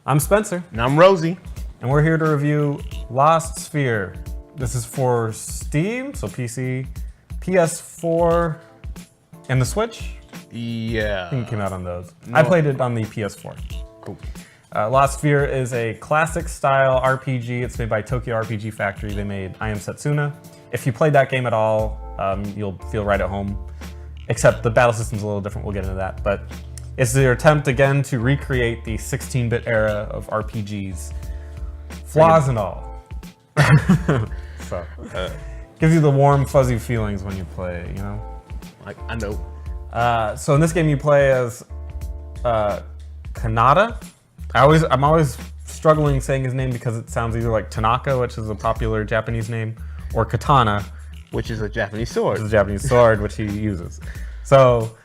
I'm Spencer. And I'm Rosie. And we're here to review Lost Sphear. This is for Steam, so PC, PS4, and the Switch? Yeah. I think it came out on those. No. I played it on the PS4. Cool. Lost Sphear is a classic style RPG. It's made by Tokyo RPG Factory. They made I Am Setsuna. If you played that game at all, you'll feel right at home. Except the battle system's a little different. We'll get into that. But it's their attempt again to recreate the 16-bit era of RPGs. Flaws and all. So, gives you the warm, fuzzy feelings when you play, you know? Like, I know. So in this game you play as Kanata. I'm always struggling saying his name because it sounds either like Tanaka, which is a popular Japanese name, or Katana, Which is a Japanese sword. which is a Japanese sword, which he uses. So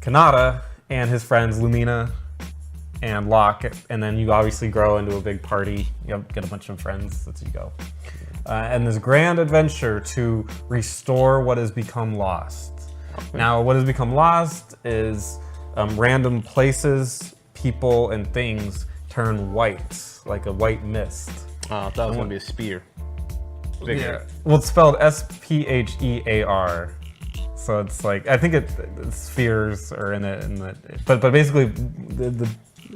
Kanata and his friends Lumina and Locke, and then you obviously grow into a big party. You get a bunch of friends as you go. And this grand adventure to restore what has become lost. Okay. Now, what has become lost is random places, people, and things turn white, like a white mist. I thought it was going to be a spear. Yeah. Well, it's spelled S-P-H-E-A-R. So it's like, I think spheres are in it. But basically, the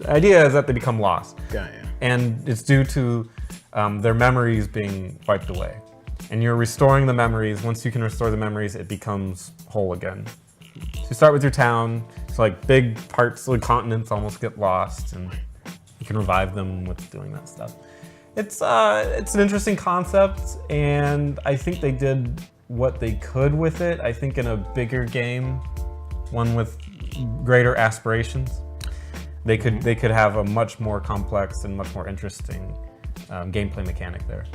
idea is that they become lost. Got ya. And it's due to their memories being wiped away. And you're restoring the memories. Once you can restore the memories, it becomes whole again. So you start with your town. So like big parts of the continents almost get lost, and you can revive them with doing that stuff. It's an interesting concept, and I think they did what they could with it. I think in a bigger game, one with greater aspirations, they could have a much more complex and much more interesting gameplay mechanic there.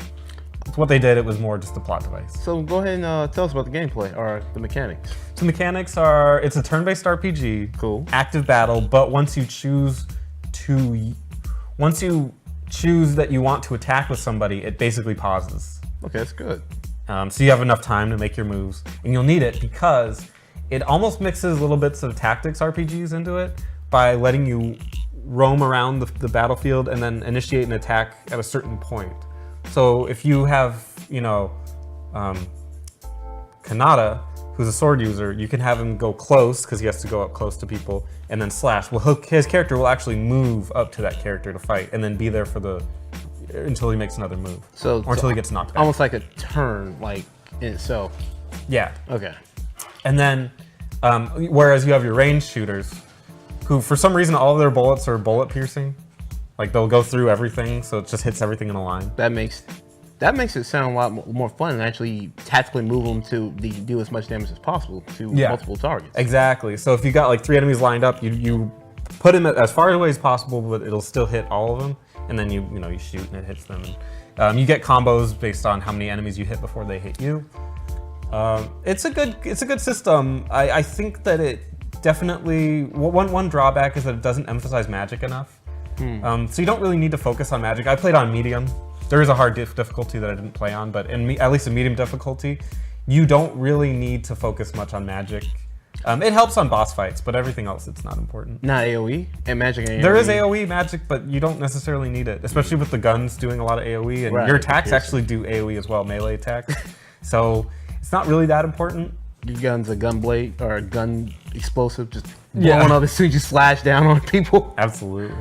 It's what they did. It was more just a plot device. So go ahead and tell us about the gameplay or the mechanics. So mechanics are, it's a turn-based RPG. Cool. Active battle, but once you choose that you want to attack with somebody, it basically pauses. Okay, that's good. So you have enough time to make your moves, and you'll need it because it almost mixes little bits of tactics RPGs into it by letting you roam around the battlefield and then initiate an attack at a certain point. So if you have, Kanata, who's a sword user, you can have him go close because he has to go up close to people and then slash. Well, his character will actually move up to that character to fight and then be there for until he makes another move. Or until he gets knocked back. Almost like a turn, like in itself. Yeah. Okay. And then, whereas you have your ranged shooters, who for some reason all of their bullets are bullet piercing. Like they'll go through everything, so it just hits everything in a line. That makes it sound a lot more fun and actually tactically move them to do as much damage as possible to multiple targets. Exactly. So if you got like 3 enemies lined up, you put them as far away as possible, but it'll still hit all of them. And then you shoot and it hits them. And, you get combos based on how many enemies you hit before they hit you. It's a good system. I think that it definitely one drawback is that it doesn't emphasize magic enough. So you don't really need to focus on magic. I played on medium. There is a hard difficulty that I didn't play on, but at least in medium difficulty, you don't really need to focus much on magic. It helps on boss fights, but everything else, it's not important. Not AoE? And magic and AoE? There is AoE magic, but you don't necessarily need it, especially with the guns doing a lot of AoE, and your attacks actually do AoE as well, melee attacks. So it's not really that important. Your gun's a gun blade or a gun explosive, just blowing up as soon as you slash down on people. Absolutely.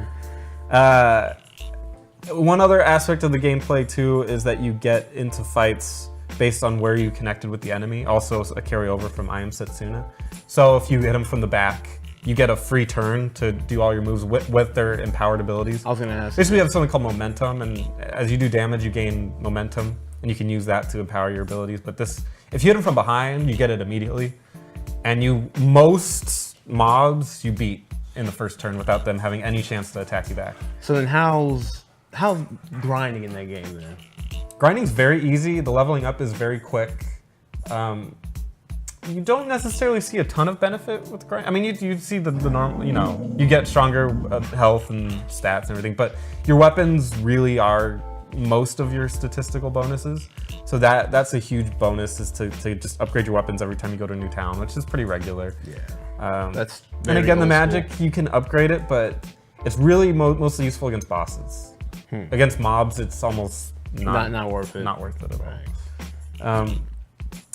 One other aspect of the gameplay too is that you get into fights based on where you connected with the enemy. Also a carryover from I Am Setsuna. So if you hit them from the back, you get a free turn to do all your moves with their empowered abilities. I was gonna ask. Basically, you have something called momentum, and as you do damage, you gain momentum, and you can use that to empower your abilities. But if you hit them from behind, you get it immediately. And most mobs you beat in the first turn without them having any chance to attack you back. So then how's grinding in that game then? Grinding's very easy. The leveling up is very quick. You don't necessarily see a ton of benefit with grind. I mean, you see the normal, you get stronger health and stats and everything, but your weapons really are most of your statistical bonuses. So that's a huge bonus, is to just upgrade your weapons every time you go to a new town, which is pretty regular. Yeah. That's and again, the magic, school. you can upgrade it, but It's really mostly useful against bosses. Against mobs, it's almost Not worth it. Not worth it at all.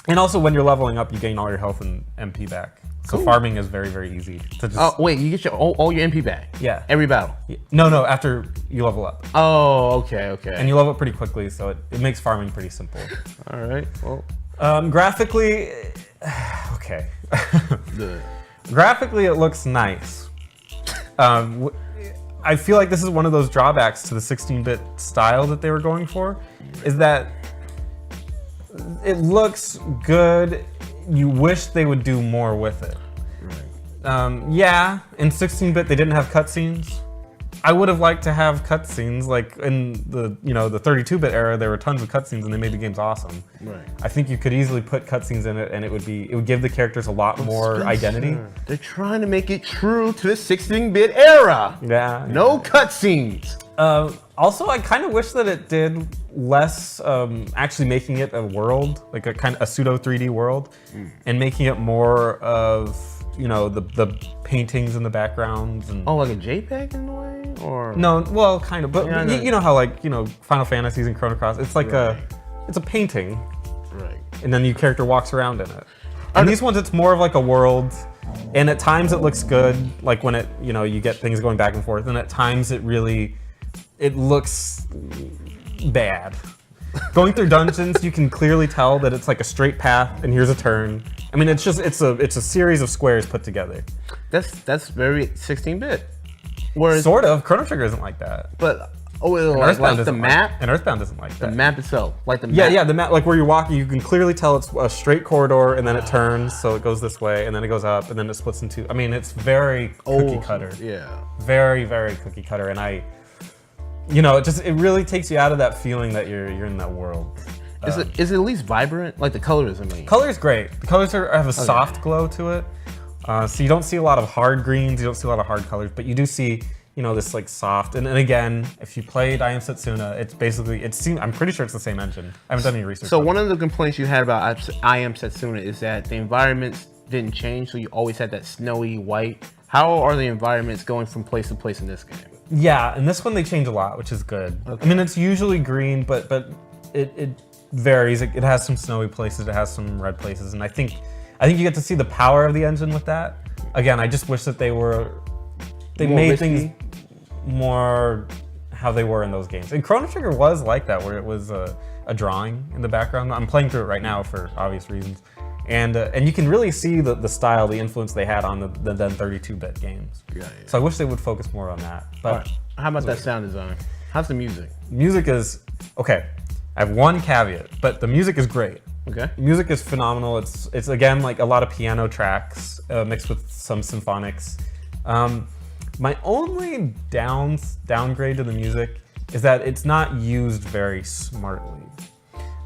And also, when you're leveling up, you gain all your health and MP back. So farming is very, very easy. To just, oh wait, you get all your MP back? Yeah. Every battle? No, after you level up. Oh, okay. And you level up pretty quickly, so it makes farming pretty simple. All right. Well. Graphically, okay. Graphically, it looks nice. I feel like this is one of those drawbacks to the 16-bit style that they were going for, is that it looks good. You wish they would do more with it. Right. Yeah, in 16-bit they didn't have cutscenes. I would have liked to have cutscenes. Like in the the 32-bit era, there were tons of cutscenes and they made the games awesome. Right. I think you could easily put cutscenes in it and it would give the characters a lot more identity. They're trying to make it true to the 16-bit era. Yeah. No cutscenes. Also, I kind of wish that it did less actually making it a world, like a pseudo 3D world, and making it more of the paintings in the backgrounds and like a JPEG in a way, or no, well, kind of, but you know how Final Fantasies and Chrono Cross, it's like it's a painting, right? And then your character walks around in it. And these ones, it's more of like a world, and at times it looks good, like when it you get things going back and forth, and at times it looks bad. Going through dungeons, you can clearly tell that it's like a straight path, and here's a turn. I mean, it's a series of squares put together. That's very 16-bit. Sort of. Chrono Trigger isn't like that. But like the map. And Earthbound isn't like that. The map itself, like the map. Yeah, the map, like where you're walking, you can clearly tell it's a straight corridor, and then it turns, so it goes this way, and then it goes up, and then it splits into. I mean, it's very cookie cutter. Yeah. Very, very cookie cutter, and it really takes you out of that feeling that you're in that world. Is it at least vibrant? Like the colors, I mean. Color's great. The colors have a soft glow to it. So you don't see a lot of hard greens, you don't see a lot of hard colors, but you do see, this like soft. And again, if you played I Am Setsuna, it's basically, I'm pretty sure it's the same engine. I haven't done any research. So one of the complaints you had about I Am Setsuna is that the environments didn't change, so you always had that snowy white. How are the environments going from place to place in this game? Yeah, in this one they change a lot, which is good. Okay. I mean, it's usually green, but it varies. It has some snowy places, it has some red places, and I think you get to see the power of the engine with that. Again, I just wish that they made risky. Things more how they were in those games. And Chrono Trigger was like that, where it was a drawing in the background. I'm playing through it right now for obvious reasons. And you can really see the style, the influence they had on the then 32-bit games. Yeah. So I wish they would focus more on that. But right. How about that sound design? How's the music? Music is okay. I have one caveat, but the music is great. Okay. Music is phenomenal. It's again like a lot of piano tracks mixed with some symphonics. My only downgrade to the music is that it's not used very smartly.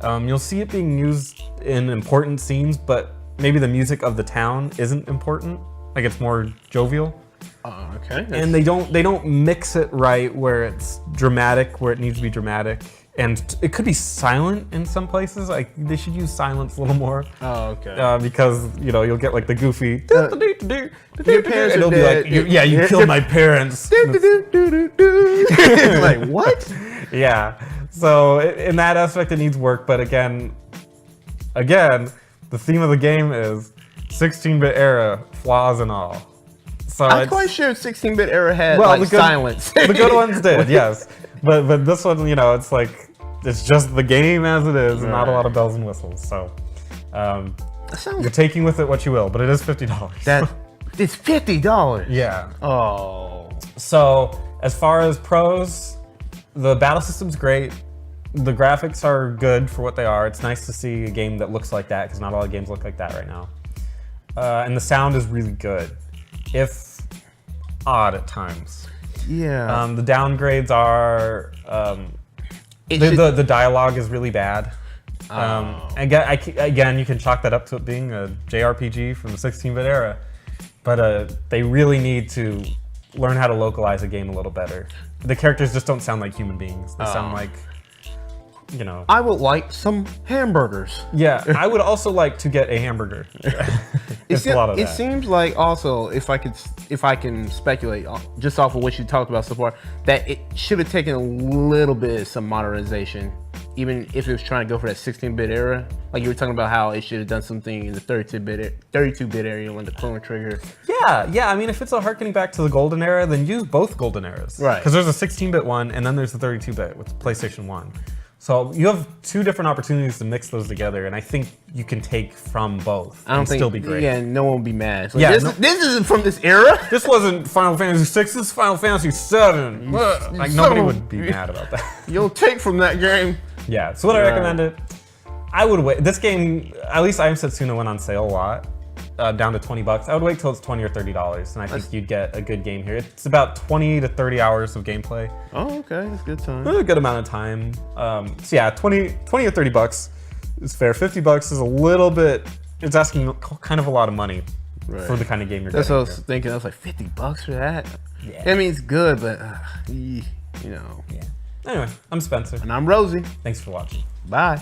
You'll see it being used in important scenes, but maybe the music of the town isn't important. Like it's more jovial. Okay. And they don't mix it right where it's dramatic, where it needs to be dramatic. And it could be silent in some places. Like they should use silence a little more. Oh, okay. Because you'll get like the goofy. Your parents it'll be like, you killed my parents. Like what? Yeah. So in that aspect, it needs work. But again, the theme of the game is 16-bit era, flaws and all. So I'm quite sure 16-bit era had silence. The good ones did, yes. But this one, it's like it's just the game as it is, and not a lot of bells and whistles. So you're taking with it what you will, but it is $50. It's $50. Yeah. Oh. So as far as pros, the battle system's great. The graphics are good for what they are. It's nice to see a game that looks like that, because not a lot of games look like that right now. And the sound is really good, if odd at times. Yeah. The downgrades are the dialogue is really bad. Again, you can chalk that up to it being a JRPG from the 16-bit era, but they really need to learn how to localize a game a little better. The characters just don't sound like human beings. They sound like you know. I would like some hamburgers. Yeah, I would also like to get a hamburger. It's a lot of that. It seems like also, if I can speculate just off of what you talked about so far, that it should have taken a little bit of some modernization, even if it was trying to go for that 16-bit era. Like you were talking about how it should have done something in the 32-bit area when the Chrono Trigger. Yeah. I mean, if it's a harkening back to the golden era, then use both golden eras. Right. Because there's a 16-bit one, and then there's the 32-bit with PlayStation 1. So you have two different opportunities to mix those together, and I think you can take from both. I don't and think still be great. Yeah, no one will be mad. Like, Yeah, this isn't from this era. This wasn't Final Fantasy 6. This is Final Fantasy 7. Like nobody would be mad about that. You'll take from that game. Yeah. So would I recommend it? I would wait. This game, at least I Am Setsuna went on sale a lot, down to $20. I would wait till it's $20 or $30, and I think you'd get a good game here. It's about 20 to 30 hours of gameplay. Oh, okay, that's a good time. A good amount of time. So yeah, 20 or $30 is fair. $50 is a little bit. It's asking kind of a lot of money for the kind of game you're That's getting. what I was thinking. I was like, $50 for that. Yeah. I mean, it's good, but you know. Yeah. Anyway, I'm Spencer. And I'm Rosie. Thanks for watching. Bye.